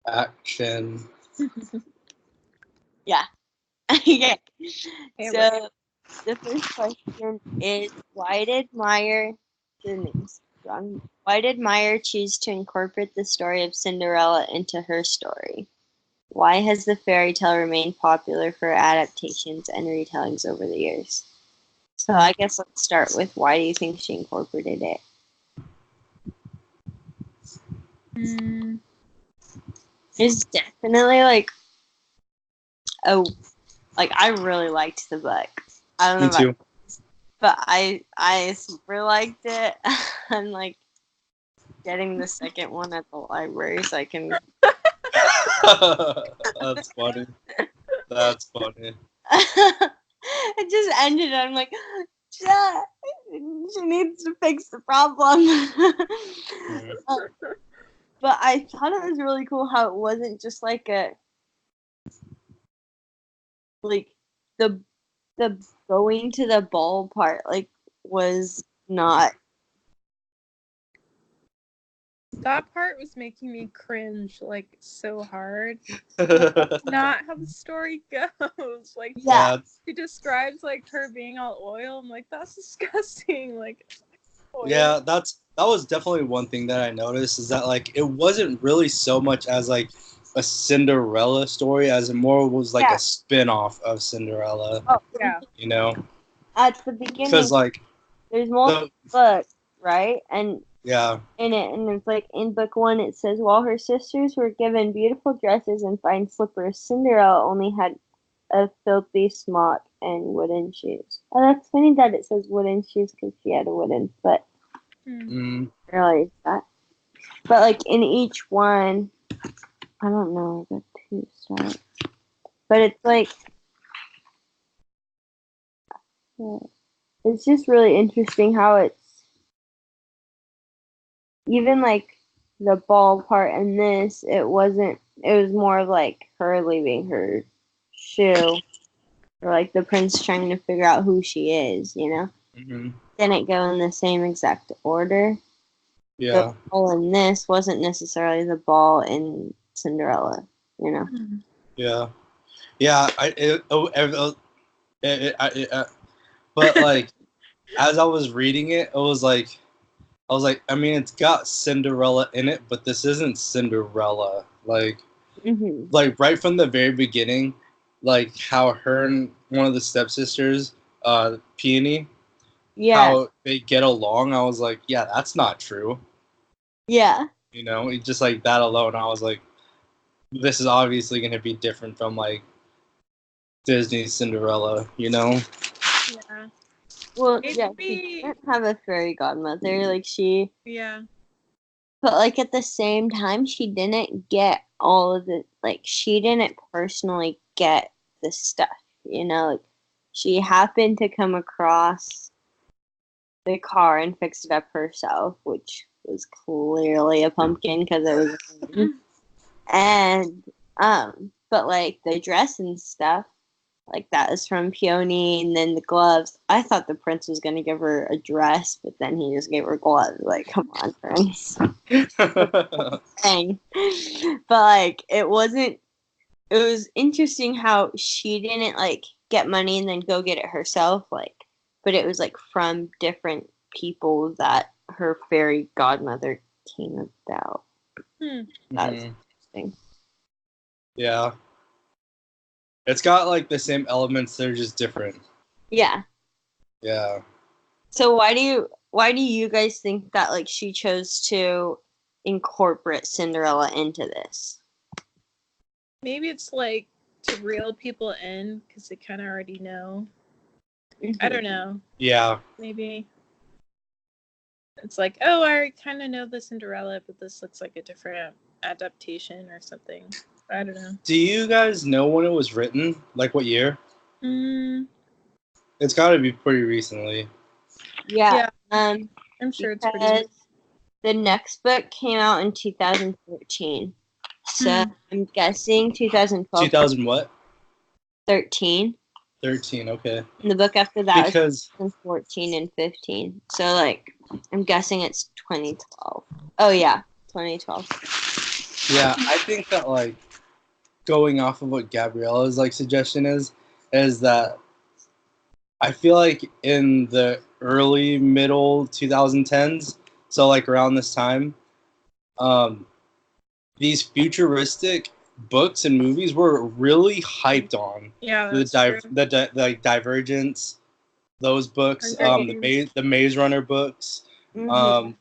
Action. Yeah. Okay. Hey, So the first question is, why did Meyer, the name's wrong, why did Meyer choose to incorporate the story of Cinderella into her story? Why has the fairy tale remained popular for adaptations and retellings over the years? So I guess let's start with, why do you think she incorporated it? It's definitely like I really liked the book. I don't know Me too. but I super liked it. I'm like getting the second one at the library so I can. That's funny. That's funny. It just ended. I'm like, yeah, she needs to fix the problem. But I thought it was really cool how it wasn't just like the the going to the ball part was not. that part was making me cringe like so hard. That's not how the story goes. Like, Yeah. she describes like her being all oil. I'm like, that's disgusting. Like, oil. Yeah, that was definitely one thing that I noticed, is that like it wasn't really so much as like a Cinderella story as it more was like a spin-off of Cinderella. Oh, Yeah. You know? At the beginning, Because like there's multiple books, right? And yeah. in it, and it's like in book one, it says, while her sisters were given beautiful dresses and fine slippers, Cinderella only had a filthy smock and wooden shoes. Oh, that's funny that it says wooden shoes because she had a wooden foot. Really, that. But like in each one, I don't know, I got 2 stars. But it's like, it's just really interesting how it's even like the ball part in this, it wasn't, it was more of like her leaving her shoe, or like the prince trying to figure out who she is, you know? Didn't go in the same exact order. Yeah. The ball in this wasn't necessarily the ball in Cinderella, you know? Yeah. Yeah. But like as I was reading it, I was like, I mean, it's got Cinderella in it, but this isn't Cinderella. Like right from the very beginning, like how her and one of the stepsisters, Peony, how they get along, I was like, yeah, that's not true. Yeah. You know, it just like that alone, I was like, this is obviously going to be different from like Disney's Cinderella, you know? Yeah. Well, yeah, she didn't have a fairy godmother. Like, she. Yeah. But, like, at the same time, she didn't get all of the. Like, she didn't personally get the stuff, you know? Like, she happened to come across the car and fix it up herself, which was clearly a pumpkin because it was. And, but, like, the dress and stuff, like, that is from Peony, and then the gloves. I thought the prince was going to give her a dress, but then he just gave her gloves. Like, come on, prince. Dang. But, like, it wasn't, it was interesting how she didn't, like, get money and then go get it herself, like, but it was, like, from different people that her fairy godmother came about. That was interesting. Yeah. It's got like the same elements, they're just different. Yeah. Yeah. So why do you guys think that like she chose to incorporate Cinderella into this? Maybe it's like to reel people in because they kind of already know. I don't know. Yeah. Maybe it's like, oh, I kind of know the Cinderella, but this looks like a different adaptation or something. I don't know. Do you guys know when it was written? Like what year? It's got to be pretty recently. Yeah. I'm sure it's pretty recent. The next book came out in 2014. So I'm guessing 2012. 2000 what? 13. 13, okay. And the book after that because was 2014 and 15. So like I'm guessing it's 2012. Oh yeah, 2012. Yeah, I think that like going off of what Gabriella's like suggestion is that I feel like in the early middle 2010s, so like around this time, um, these futuristic books and movies were really hyped on. Yeah, that's true. The like Divergence, those books, the Maze Runner books,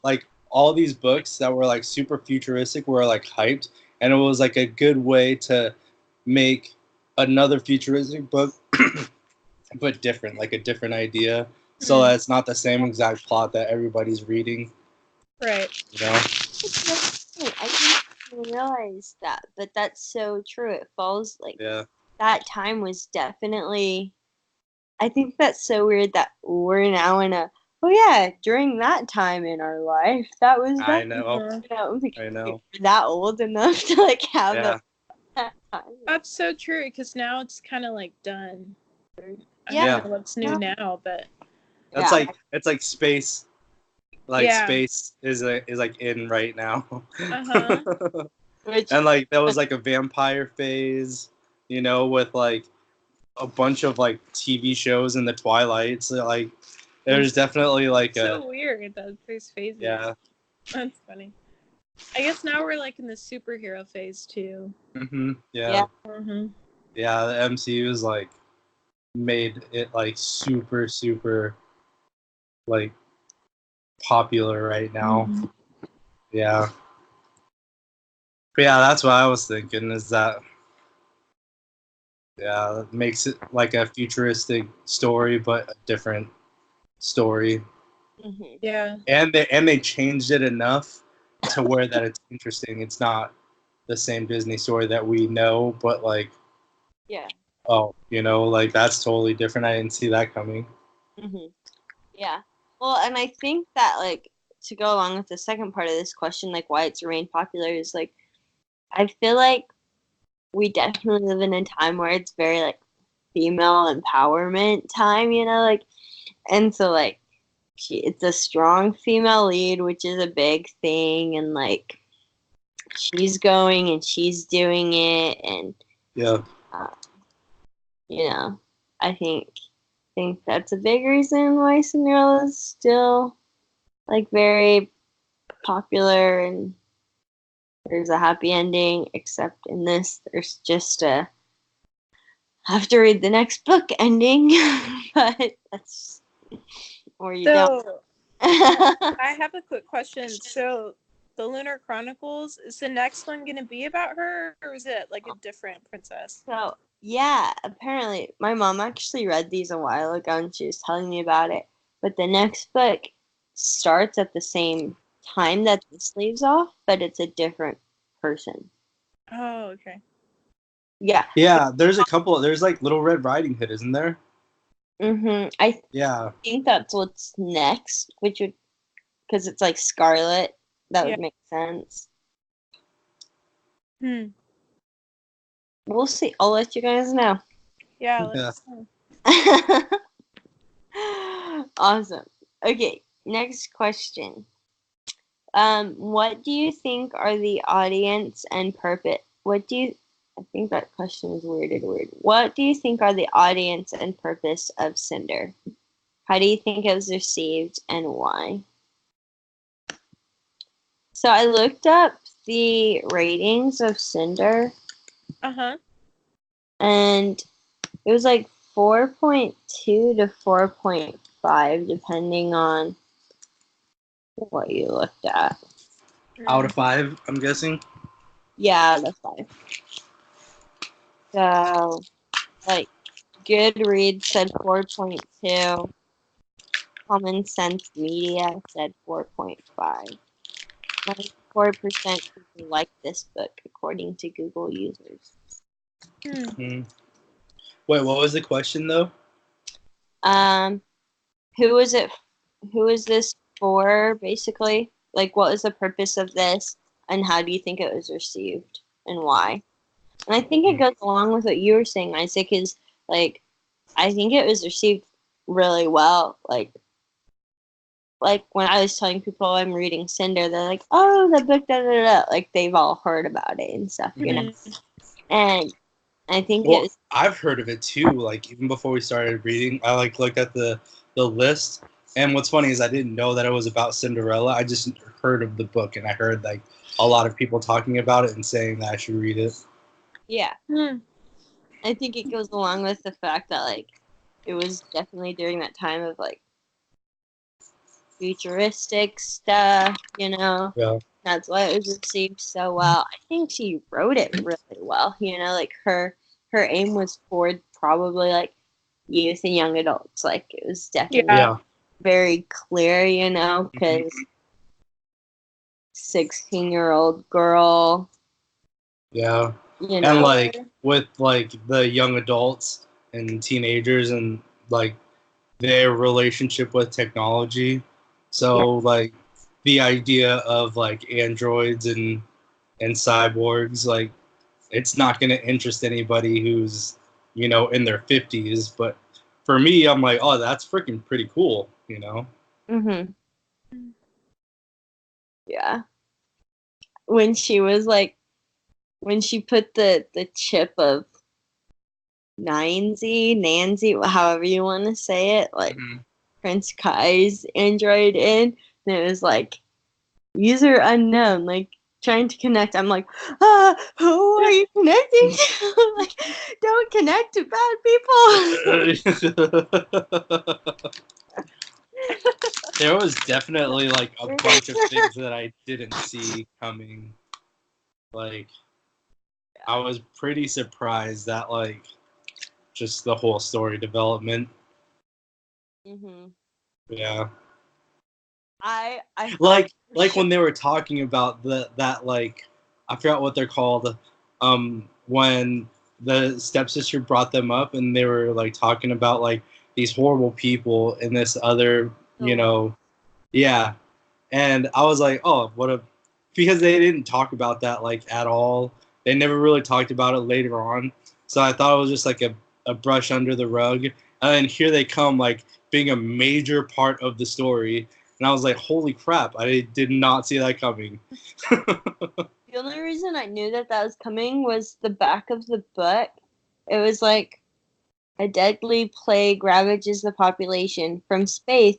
like all these books that were like super futuristic were like hyped, and it was like a good way to make another futuristic book, but different, like a different idea, so that it's not the same exact plot that everybody's reading. Right. You know? I didn't realize that, but that's so true. It falls like that time was definitely. I think that's so weird that we're now in a. Oh yeah, during that time in our life, that was. I know. I know. We're that old enough to like have that time. That's so true because now it's kind of like done. I Yeah. don't know what's new now, but that's like it's like space. Like space is like in right now. And like that was like a vampire phase, you know, with like a bunch of like TV shows in the Twilight. So like there's definitely like so weird that there's phases. Yeah. That's funny. I guess now we're like in the superhero phase too. Yeah. Mm-hmm. Yeah, the MCU is like made it like super like popular right now. Yeah. But yeah, that's what I was thinking is that it makes it like a futuristic story but a different story. Yeah. And they changed it enough to where that it's interesting. It's not the same Disney story that we know, but like you know, like that's totally different. I didn't see that coming. Yeah. Well, and I think that like to go along with the second part of this question, like why it's remained popular is like I feel like we definitely live in a time where it's very like female empowerment time, you know, like, and so like it's a strong female lead, which is a big thing, and like she's going and she's doing it, and you know, I think that's a big reason why Cinderella is still like very popular, and there's a happy ending, except in this there's just a have to read the next book ending. But that's or you don't. I have a quick question. So the Lunar Chronicles, is the next one going to be about her, or is it like a different princess? So yeah, apparently my mom actually read these a while ago and she was telling me about it, but the next book starts at the same time that this leaves off, but it's a different person. Oh, okay. Yeah. Yeah, there's a couple. There's like Little Red Riding Hood, isn't there? I think that's what's next, which would because it's like Scarlet. That would make sense. We'll see. I'll let you guys know. Yeah. Let's know. Awesome. Okay, next question. What do you think are the audience and purpose? I think that question is worded weird. What do you think are the audience and purpose of Cinder? How do you think it was received and why? So I looked up the ratings of Cinder. And it was like 4.2 to 4.5 depending on what you looked at. Out of 5, I'm guessing. Yeah, out of 5. So, like, Goodreads said 4.2. Common Sense Media said 4.5. 94% people like this book, according to Google users. Wait, what was the question though? Who is this for, basically? Like, what is the purpose of this, and how do you think it was received, and why? And I think it goes along with what you were saying, Isaac, is, like, I think it was received really well. Like, like when I was telling people I'm reading Cinder, they're like, "Oh, the book, da da da." Like they've all heard about it and stuff, you know. And I think well, I've heard of it too. Like even before we started reading, I like looked at the list. And what's funny is I didn't know that it was about Cinderella. I just heard of the book, and I heard like a lot of people talking about it and saying that I should read it. Yeah. I think it goes along with the fact that like it was definitely during that time of like futuristic stuff, you know. Yeah. That's why it was received so well. I think she wrote it really well, you know, like her aim was for probably like youth and young adults. Like it was definitely very clear, you know, because 16-year-old girl. Yeah. You know. And like with like the young adults and teenagers and like their relationship with technology. So like the idea of like androids and cyborgs, like it's not going to interest anybody who's, you know, in their 50s, but for me I'm like, oh, that's freaking pretty cool, you know. Yeah. When she was like when she put the chip of Nancy, however you want to say it, like Prince Kai's android in, and it was like user unknown, like trying to connect. I'm like, who are you connecting to? Like, don't connect to bad people. There was definitely like a bunch of things that I didn't see coming. Like, I was pretty surprised that like just the whole story development. Yeah. I like when they were talking about that like I forgot what they're called, when the stepsister brought them up and they were like talking about like these horrible people in this other, you know, yeah, and I was like, oh, what a, because they didn't talk about that like at all. They never really talked about it later on, so I thought it was just like a brush under the rug, and then here they come like being a major part of the story. And I was like, holy crap, I did not see that coming. The only reason I knew that was coming was the back of the book. It was like a deadly plague ravages the population. From space,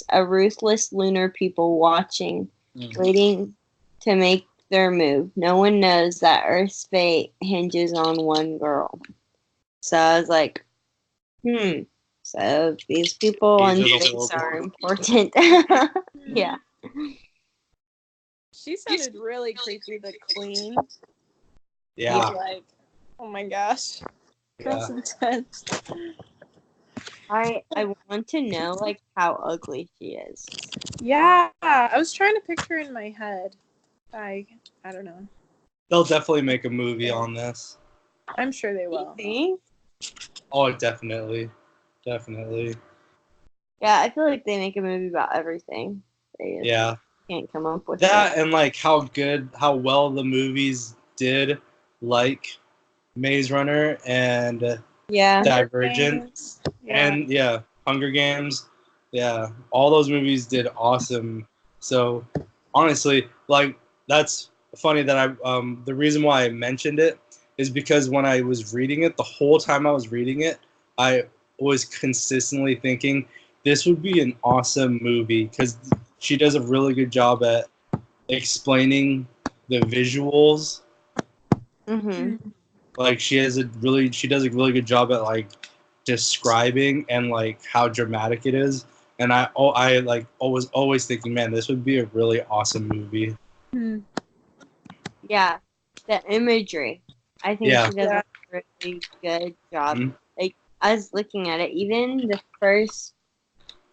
a ruthless lunar people watching, waiting to make their move. No one knows that Earth's fate hinges on one girl. So I was like, so these people on space are important. Yeah. She sounded really creepy, the queen. Yeah. Like, oh my gosh. That's intense. I want to know like how ugly she is. Yeah, I was trying to picture in my head. I don't know. They'll definitely make a movie on this. I'm sure they will. Oh, definitely. Definitely. Yeah, I feel like they make a movie about everything. They just can't come up with that. And like how well the movies did, like Maze Runner and Divergent and Hunger Games. Yeah, all those movies did awesome. So honestly, like that's funny that the reason why I mentioned it is because when I was reading it, the whole time I was reading it, I was consistently thinking this would be an awesome movie because she does a really good job at explaining the visuals. Like she does a really good job at like describing and like how dramatic it is. And I like was always thinking, man, this would be a really awesome movie. Yeah, the imagery. I think she does a really good job. Like I was looking at it, even the first,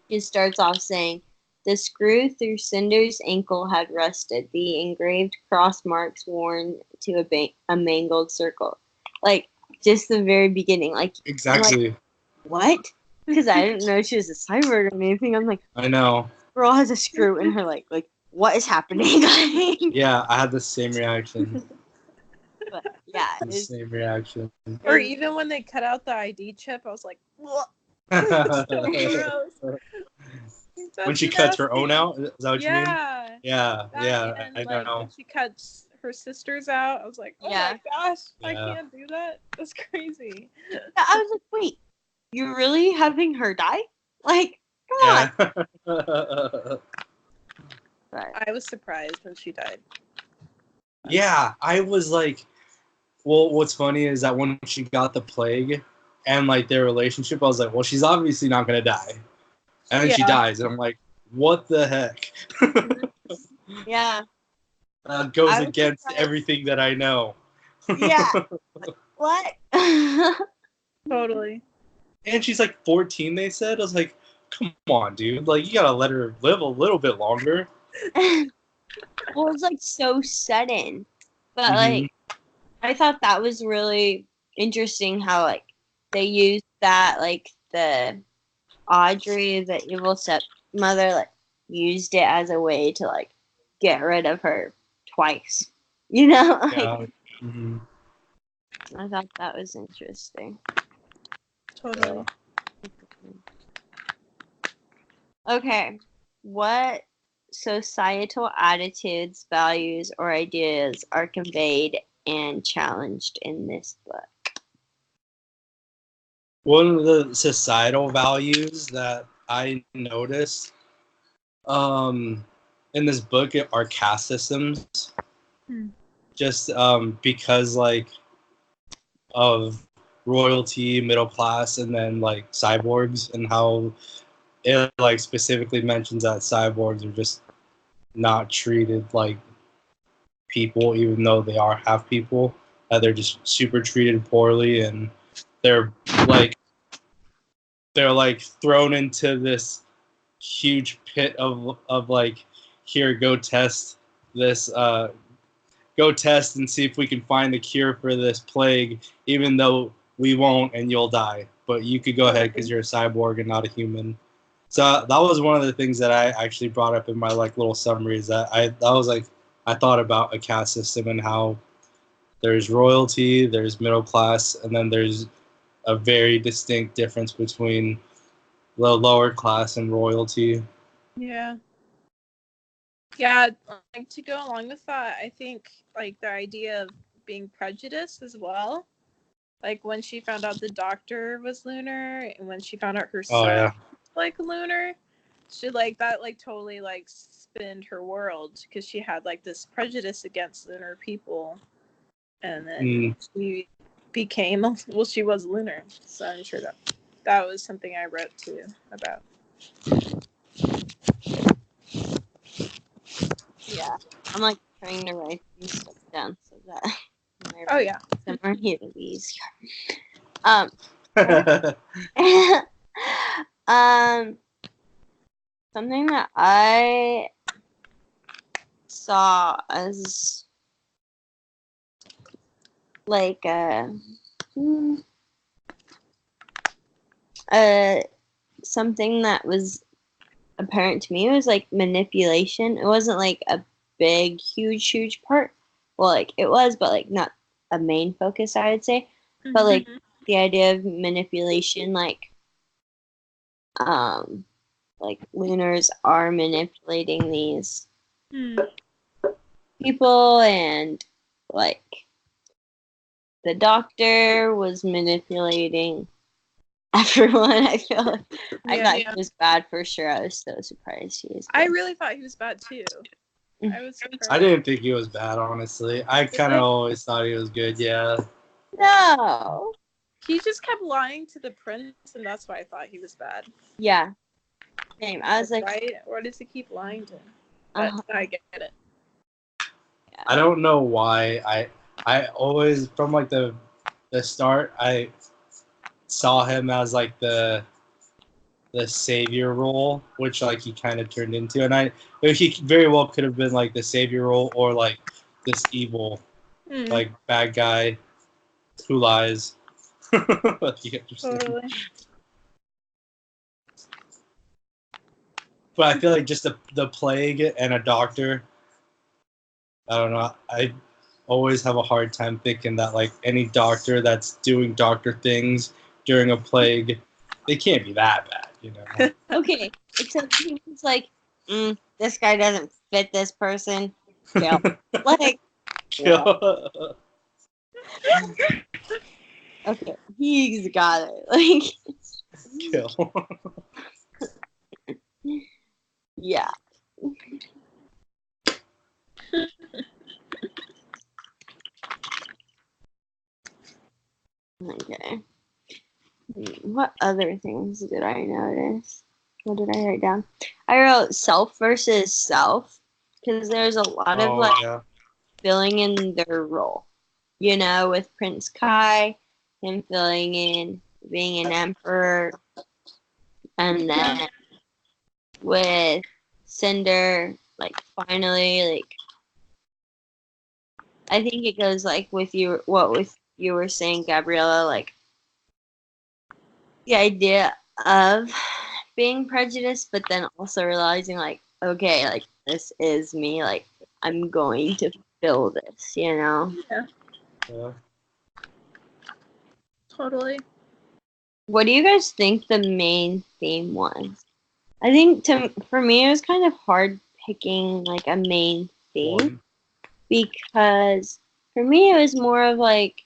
it starts off saying, the screw through Cinder's ankle had rusted, the engraved cross marks worn to a mangled circle. Like, just the very beginning. Like, exactly. Like, what? Because I didn't know she was a cyborg or anything. I'm like, I know. Girl has a screw in her leg. Like, what is happening? Yeah, I had the same reaction. But, yeah. The same reaction. Or even when they cut out the ID chip, I was like, what? So gross. when she cuts her own out. Is that what you mean? Yeah. Yeah, and, I like, know. when she cuts her sisters out, I was like, oh my gosh, I can't do that. That's crazy. Yeah, I was like, wait, you're really having her die? Like, come on. I was surprised when she died. Yeah, I was like, well, what's funny is that when she got the plague and like their relationship, I was like, well, she's obviously not gonna die, and then she dies, and I'm like, what the heck? Yeah. Goes against everything that I know. Yeah. What? Totally. And she's like 14, they said. I was like, come on, dude. Like, you gotta let her live a little bit longer. Well, it's like so sudden. But like, I thought that was really interesting how like they used that, like the Audrey, the evil stepmother, like used it as a way to like get rid of her twice. You know? Like, Yeah. I thought that was interesting. Totally. Okay. What societal attitudes, values, or ideas are conveyed and challenged in this book? One of the societal values that I noticed in this book are caste systems. Just because like of royalty, middle class, and then like cyborgs, and how it like specifically mentions that cyborgs are just not treated like people, even though they are half people. They're just super treated poorly, and they're like thrown into this huge pit of like, here, go test this, go test and see if we can find a cure for this plague, even though we won't, and you'll die, but you could go ahead because you're a cyborg and not a human. So that was one of the things that I actually brought up in my like little summaries, that I thought about a caste system and how there's royalty, there's middle class, and then there's a very distinct difference between the lower class and royalty. Yeah, like to go along with that, I think like the idea of being prejudiced as well. Like when she found out the doctor was lunar, and when she found out her son was like lunar, she like that like totally like spinned her world, because she had like this prejudice against lunar people, and then she became, well, she was lunar. So I'm sure that was something I wrote too about. Yeah, I'm like trying to write these stuff down so that some are here to be easier. Something that I saw as like something that was apparent to me was like manipulation. It wasn't like a big, huge part. Well, like it was, but like not a main focus, I would say. But like the idea of manipulation, like lunars are manipulating these people, and like the doctor was manipulating everyone. I feel like I thought he was bad for sure. I was so surprised he was good. I really thought he was bad too. I was surprised. I didn't think he was bad, honestly. I kind of always thought he was good. Yeah. No. He just kept lying to the prince, and that's why I thought he was bad. Yeah. Same. I was like, right? Or does he keep lying to him? But I get it. Yeah. I don't know why. I always, from like the start, I saw him as like the savior role, which like he kind of turned into, and he very well could have been like the savior role, or like this evil like bad guy who lies. Totally. But I feel like just the plague and a doctor, I don't know, I always have a hard time thinking that like any doctor that's doing doctor things during a plague, they can't be that bad, you know. Okay, except he was like, this guy doesn't fit this person. Kill. Like, Kill. okay, he's got it. Like, Kill. yeah. Okay. What other things did I notice? What did I write down? I wrote self versus self because there's a lot of like filling in their role. You know, with Prince Kai, him filling in being an emperor, and then with Cinder, like finally, like I think it goes like with you, you were saying, Gabriella, like the idea of being prejudiced, but then also realizing like, okay, like this is me, like I'm going to fill this, you know? Yeah. Totally. What do you guys think the main theme was? I think for me it was kind of hard picking like a main theme because for me it was more of like,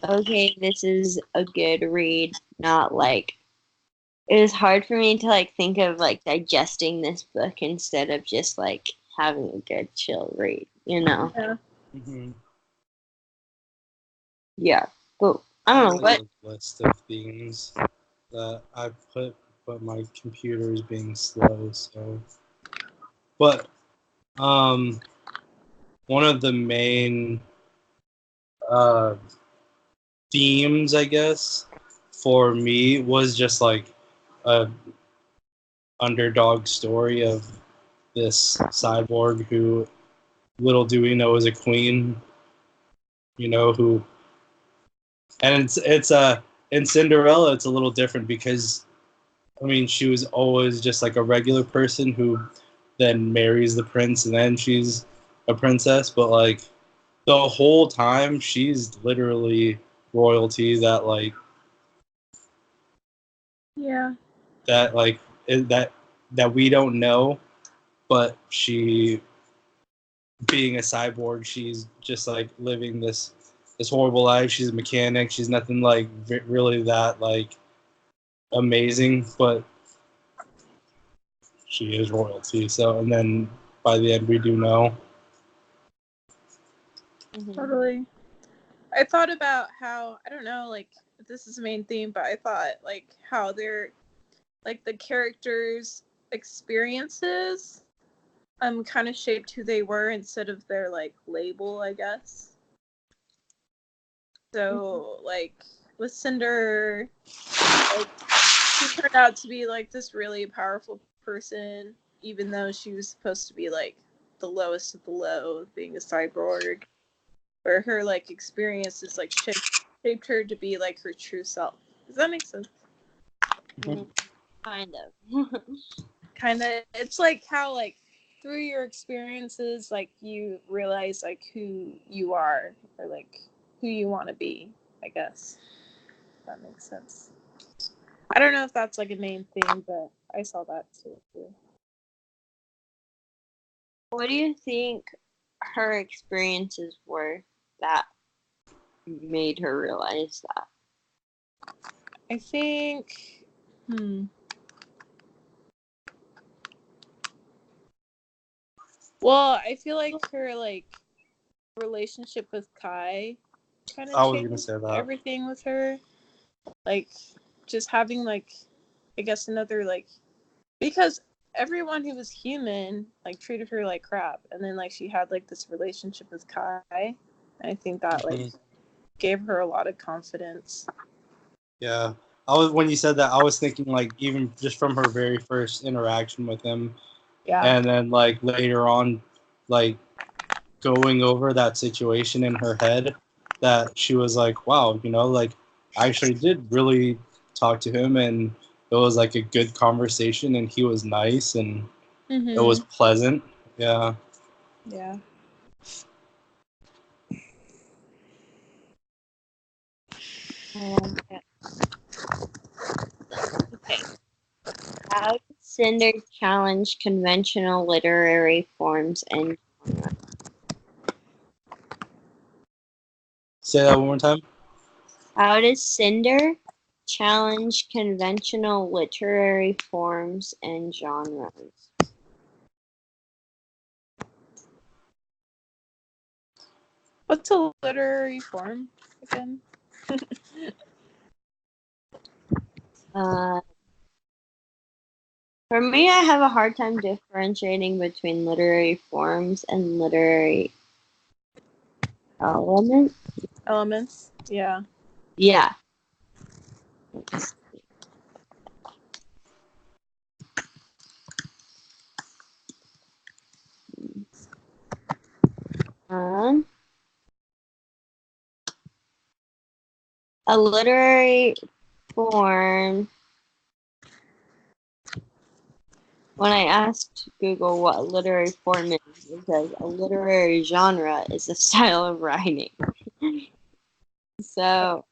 okay, this is a good read, not like it was hard for me to like think of like digesting this book instead of just like having a good chill read, you know? Yeah. Mm-hmm. Yeah, but I don't know what list of themes that I put, but my computer is being slow. So, but one of the main themes, I guess, for me was just like a underdog story of this cyborg who, little do we know, is a queen. You know who, and it's in Cinderella, it's a little different because I mean she was always just like a regular person who then marries the prince and then she's a princess, but like the whole time she's literally royalty that like that like that we don't know, but she, being a cyborg, she's just like living this horrible life. She's a mechanic. She's nothing like really that like amazing, but she is royalty. So, and then by the end, we do know. Totally. I thought about how, I don't know, like this is the main theme, but I thought like how they're like the characters' experiences kind of shaped who they were instead of their like label, I guess. So like with Cinder, like she turned out to be like this really powerful person, even though she was supposed to be like the lowest of the low, being a cyborg. Where her like experiences like shaped her to be like her true self. Does that make sense? kind of. Kind of. It's like how like through your experiences like you realize like who you are or like who you want to be, I guess. If that makes sense. I don't know if that's like a main thing, but I saw that too. What do you think her experiences were that made her realize that? I think well, I feel like her like relationship with Kai kind of changed everything with her. Like just having like I guess another like because everyone who was human like treated her like crap, and then like she had like this relationship with Kai. I think that like gave her a lot of confidence. Yeah, I was, when you said that, I was thinking like even just from her very first interaction with him, and then like later on, like going over that situation in her head, that she was like, wow, you know, like I actually did really talk to him, and it was like a good conversation, and he was nice, and it was pleasant. Yeah. Yeah. Okay. Cinder challenge conventional literary forms and genres? Say that one more time. How does Cinder challenge conventional literary forms and genres? What's a literary form again? For me, I have a hard time differentiating between literary forms and literary elements. Elements, yeah. Yeah. A literary form. When I asked Google what a literary form is, it says a literary genre is a style of writing. So,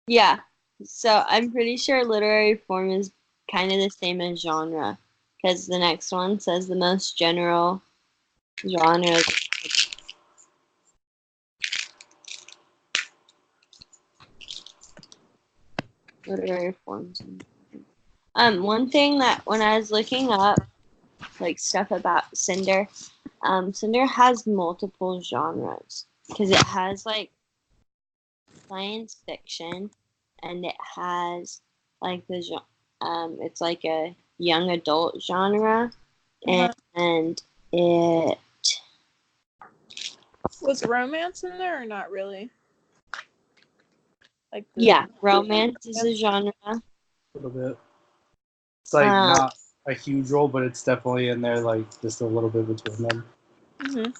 yeah. So I'm pretty sure literary form is kind of the same as genre, because the next one says the most general genre. Literary forms. One thing that when I was looking up like stuff about Cinder, Cinder has multiple genres because it has like science fiction, and it has like it's like a young adult genre, and it was romance in there or not really? Like romance is a genre. A little bit. It's like not a huge role, but it's definitely in there, like just a little bit between them. Mm-hmm.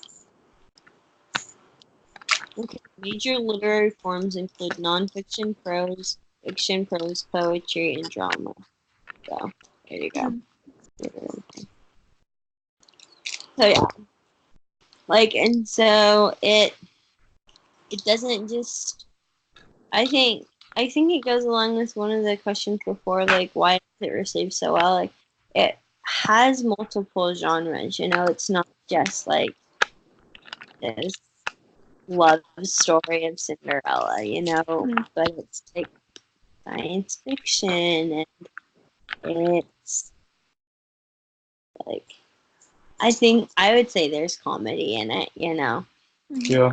Okay. Major literary forms include nonfiction, prose, fiction, prose, poetry, and drama. So there you go. So yeah, like, and so it doesn't just. I think it goes along with one of the questions before, like why does it receive so well? Like it has multiple genres. You know, it's not just like this love story of Cinderella. You know, but it's like science fiction, and it's like I think I would say there's comedy in it. You know. Yeah.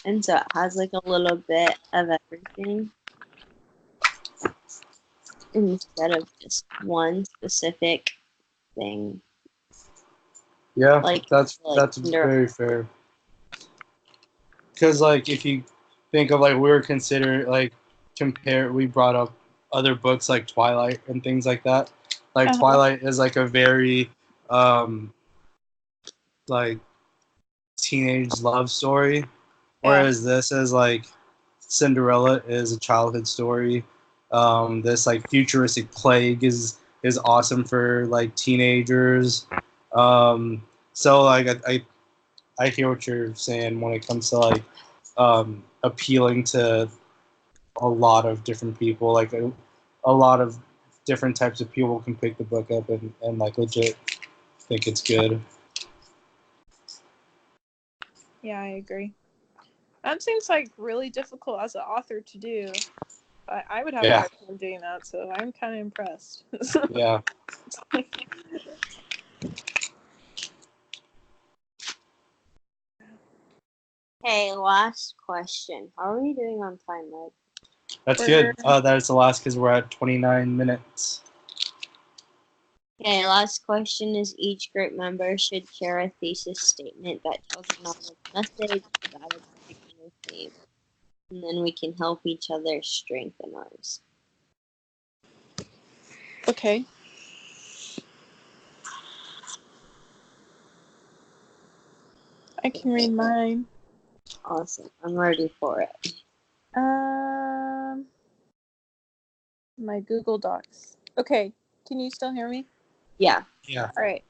And so it has like a little bit of everything instead of just one specific thing. Yeah, like that's very fair. Because like if you think of like we were considering like we brought up other books like Twilight and things like that. Like Twilight is like a very like teenage love story, whereas this is like Cinderella is a childhood story. This like futuristic plague is awesome for like teenagers. So like I hear what you're saying when it comes to like appealing to a lot of different people. Like a lot of different types of people can pick the book up and like legit think it's good. Yeah, I agree. That seems like really difficult as an author to do. I would have a hard time doing that, so I'm kind of impressed. Yeah. Okay, last question. How are we doing on time, Meg? That's good. That's the last because we're at 29 minutes. Okay, last question is each group member should share a thesis statement that tells a novel's message about a particular theme. And then we can help each other strengthen ours. Okay. I can read mine. Awesome. I'm ready for it. My Google Docs. Okay. Can you still hear me? Yeah. Yeah. All right.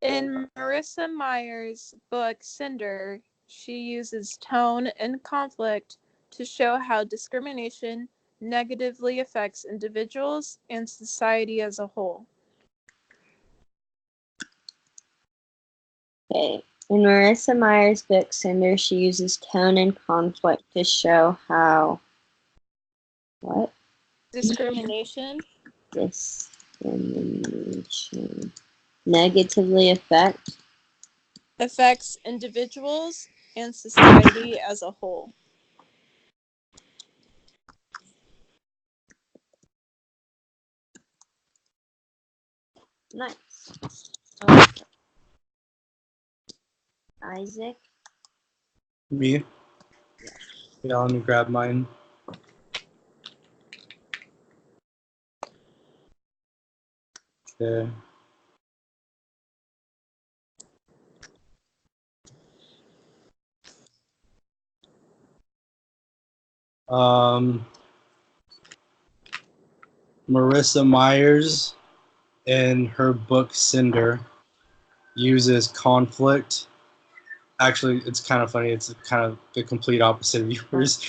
In Marissa Meyer's book Cinder, she uses tone and conflict to show how discrimination negatively affects individuals and society as a whole. Okay. In Marissa Meyer's book, Cinder, she uses tone and conflict to show how... What? Discrimination. Discrimination. Negatively affects individuals and society as a whole. Nice. Okay. Isaac? Me? Yeah, let me grab mine. Okay. Marissa Myers, in her book Cinder, uses conflict. Actually, it's kind of funny. It's kind of the complete opposite of yours.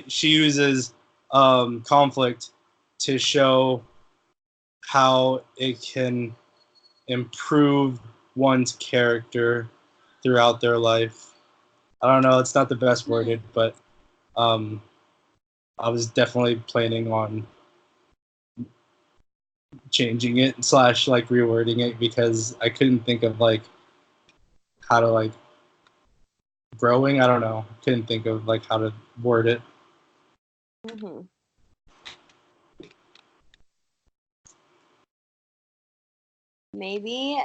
She uses conflict to show how it can improve one's character throughout their life. I don't know. It's not the best worded, but I was definitely planning on changing it / like rewording it because I couldn't think of like how to like growing. I don't know. Couldn't think of like how to word it. Mm-hmm. Maybe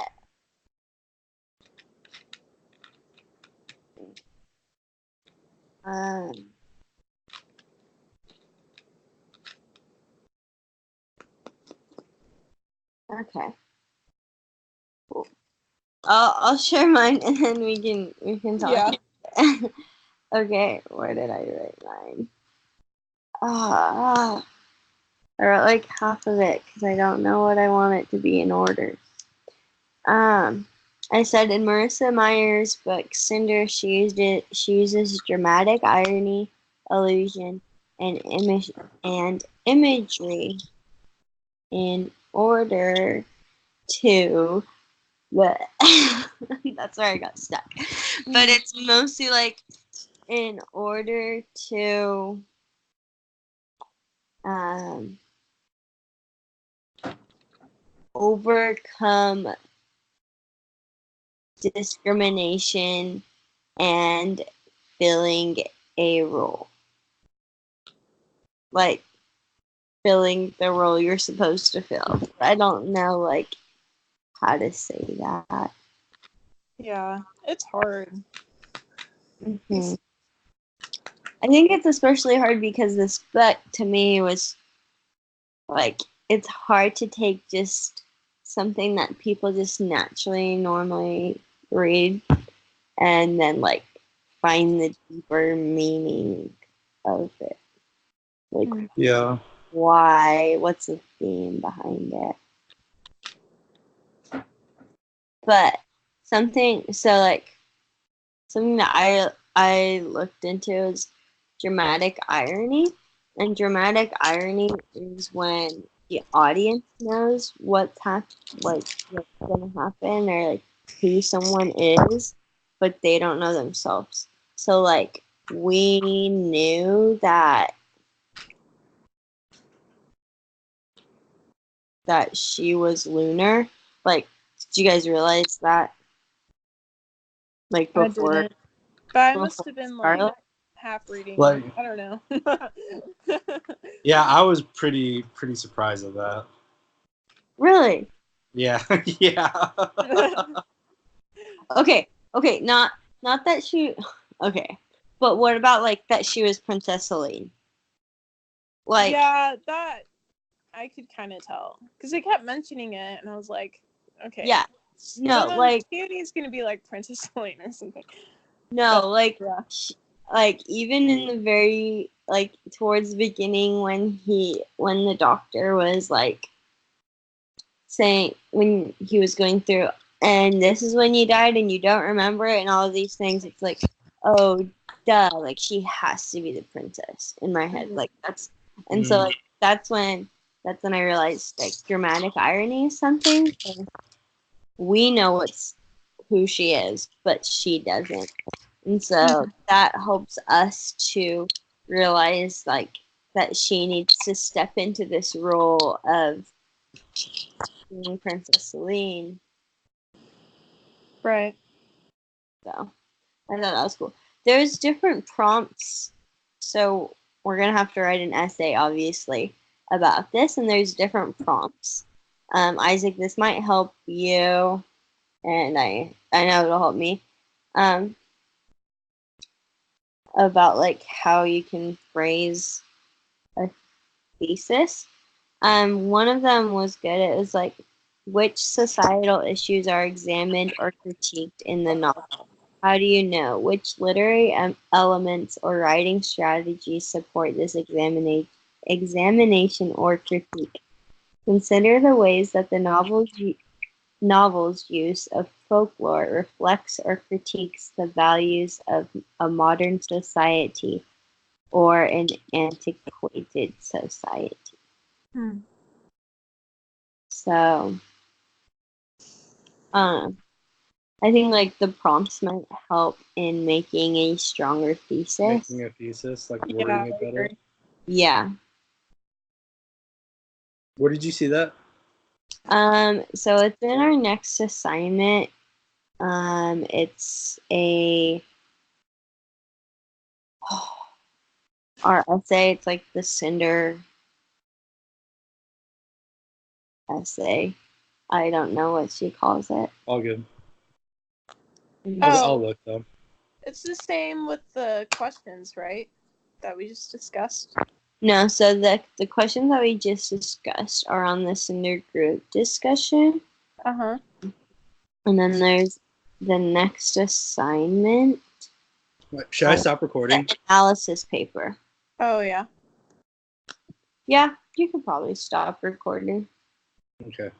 okay. Cool. I'll share mine and then we can talk. Yeah. Okay, where did I write mine? I wrote like half of it because I don't know what I want it to be in order. I said in Marissa Meyer's book Cinder, she uses dramatic irony, illusion, and imagery in order to. But that's where I got stuck. But it's mostly like in order to overcome discrimination and filling a role. Like filling the role you're supposed to fill. I don't know like how to say that. Yeah, it's hard. Mm-hmm. I think it's especially hard because this book to me was like it's hard to take just something that people just naturally normally read and then like find the deeper meaning of it. Like yeah. Why? What's the theme behind it? But something that I looked into is dramatic irony. And dramatic irony is when the audience knows what's gonna happen or like who someone is, but they don't know themselves. So like we knew that she was lunar. Like, did you guys realize that? Like before, I didn't. But I must have been like half reading. Like, I don't know. Yeah, I was pretty surprised at that. Really? Yeah, yeah. Okay, not that she. Okay, but what about like that she was Princess Celine? Like, yeah, that I could kind of tell because they kept mentioning it, and I was like, okay, yeah, no, like Cutie gonna be like Princess Celine or something. No, but, like, yeah. Like even in the very like towards the beginning when the doctor was like saying when he was going through and this is when you died and you don't remember it and all of these things, it's like, oh, duh, like she has to be the princess in my head. Like that's, and so like that's when I realized like dramatic irony is something. So we know who she is, but she doesn't. And so that helps us to realize like that she needs to step into this role of being Princess Celine. Right. So I thought that was cool. There's different prompts. So we're going to have to write an essay, obviously, about this. And there's different prompts. Isaac, this might help you. And I know it'll help me. About like how you can phrase a thesis. One of them was good. It was like, which societal issues are examined or critiqued in the novel? How do you know? Which literary elements or writing strategies support this examination or critique? Consider the ways that the novel's use of folklore reflects or critiques the values of a modern society or an antiquated society. So, I think like the prompts might help in making a stronger thesis. Making a thesis, like wording it better. Yeah. Where did you see that? So it's in our next assignment. It's our essay. It's like the Cinder essay. I don't know what she calls it. All good. Oh, I'll look though. It's the same with the questions, right? That we just discussed. No, so the questions that we just discussed are on the Cinder group discussion. And then there's the next assignment. Should I stop recording? Analysis paper. Oh, yeah. Yeah, you can probably stop recording. Okay.